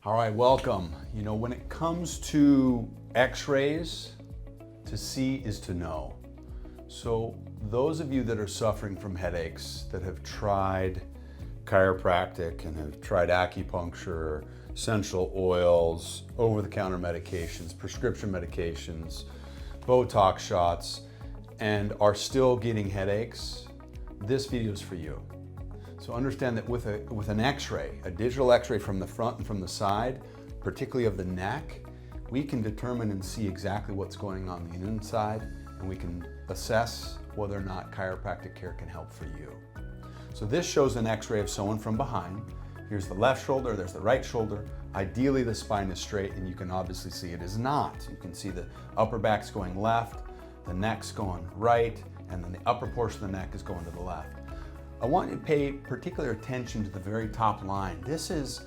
All right, welcome. You know, when it comes to x-rays, to see is to know. So those of you that are suffering from headaches, that have tried chiropractic and have tried acupuncture, essential oils, over-the-counter medications, prescription medications, Botox shots, and are still getting headaches, this video is for you. So understand that with an x-ray, a digital x-ray from the front and from the side, particularly of the neck, we can determine and see exactly what's going on the inside, and we can assess whether or not chiropractic care can help for you. So this shows an x-ray of someone from behind. Here's the left shoulder, there's the right shoulder. Ideally the spine is straight, and you can obviously see it is not. You can see the upper back's going left, the neck's going right, and then the upper portion of the neck is going to the left. I want you to pay particular attention to the very top line. This is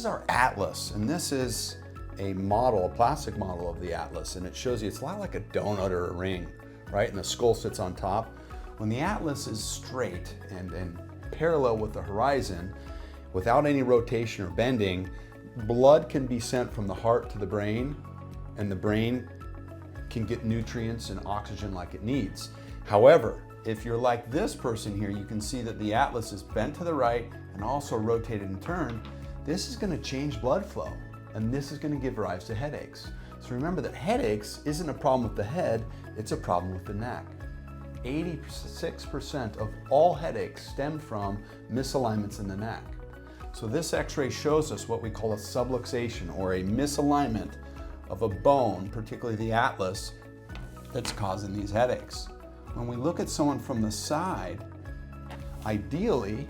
our atlas, and this is a model, a plastic model of the atlas, and it shows you it's a lot like a donut or a ring, right? And the skull sits on top. When the atlas is straight and parallel with the horizon, without any rotation or bending, blood can be sent from the heart to the brain, and the brain can get nutrients and oxygen like it needs. However, if you're like this person here, you can see that the atlas is bent to the right and also rotated and turned. This is going to change blood flow, and this is going to give rise to headaches. So remember that headaches isn't a problem with the head, it's a problem with the neck. 86% of all headaches stem from misalignments in the neck. So this x-ray shows us what we call a subluxation, or a misalignment of a bone, particularly the atlas, that's causing these headaches. When we look at someone from the side, ideally,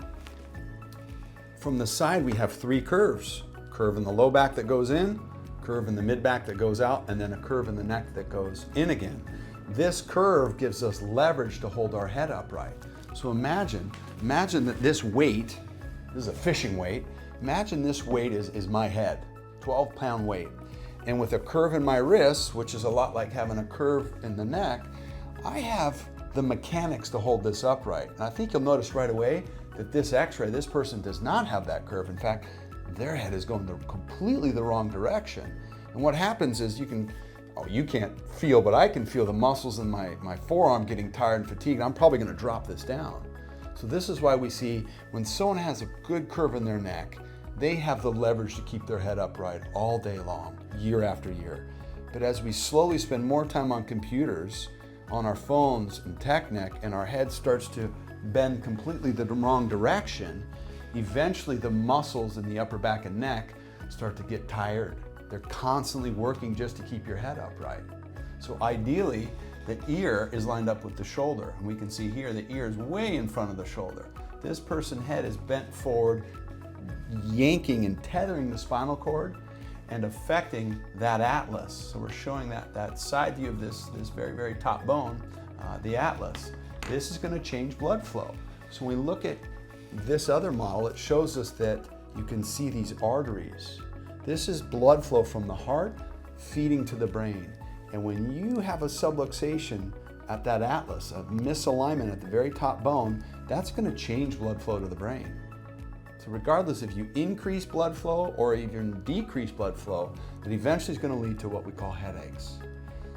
from the side we have three curves. Curve in the low back that goes in, curve in the mid back that goes out, and then a curve in the neck that goes in again. This curve gives us leverage to hold our head upright. So imagine that this weight, this is a fishing weight, imagine this weight is my head, 12-pound weight. And with a curve in my wrist, which is a lot like having a curve in the neck, I have the mechanics to hold this upright. And I think you'll notice right away that this x-ray, this person does not have that curve. In fact, their head is going completely the wrong direction. And what happens is you can't feel, but I can feel the muscles in my forearm getting tired and fatigued. I'm probably gonna drop this down. So this is why we see when someone has a good curve in their neck, they have the leverage to keep their head upright all day long, year after year. But as we slowly spend more time on computers, on our phones and TechNet, and our head starts to bend completely the wrong direction, eventually the muscles in the upper back and neck start to get tired. They're constantly working just to keep your head upright. So ideally, the ear is lined up with the shoulder. And we can see here the ear is way in front of the shoulder. This person's head is bent forward, yanking and tethering the spinal cord and affecting that atlas. So we're showing that side view of this very, very top bone, the atlas. This is going to change blood flow. So when we look at this other model, it shows us that you can see these arteries. This is blood flow from the heart feeding to the brain. And when you have a subluxation at that atlas, a misalignment at the very top bone, that's going to change blood flow to the brain. So regardless if you increase blood flow or even decrease blood flow, that eventually is going to lead to what we call headaches.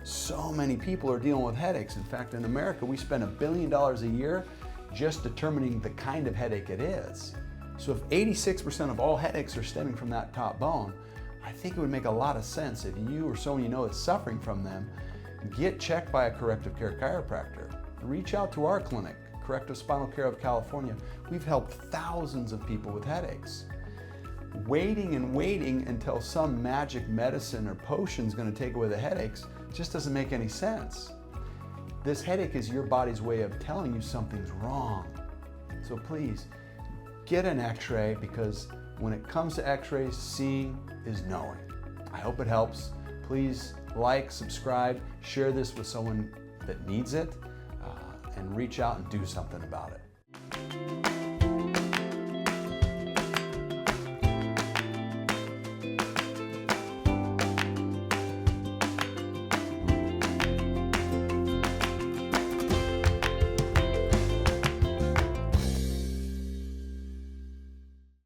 So many people are dealing with headaches. In fact, in America, we spend $1 billion a year just determining the kind of headache it is. So if 86% of all headaches are stemming from that top bone, I think it would make a lot of sense if you or someone you know is suffering from them, get checked by a corrective care chiropractor. Reach out to our clinic, Corrective Spinal Care of California. We've helped thousands of people with headaches. Waiting and waiting until some magic medicine or potion is going to take away the headaches just doesn't make any sense. This headache is your body's way of telling you something's wrong. So please, get an x-ray, because when it comes to x-rays, seeing is knowing. I hope it helps. Please like, subscribe, share this with someone that needs it, and reach out and do something about it.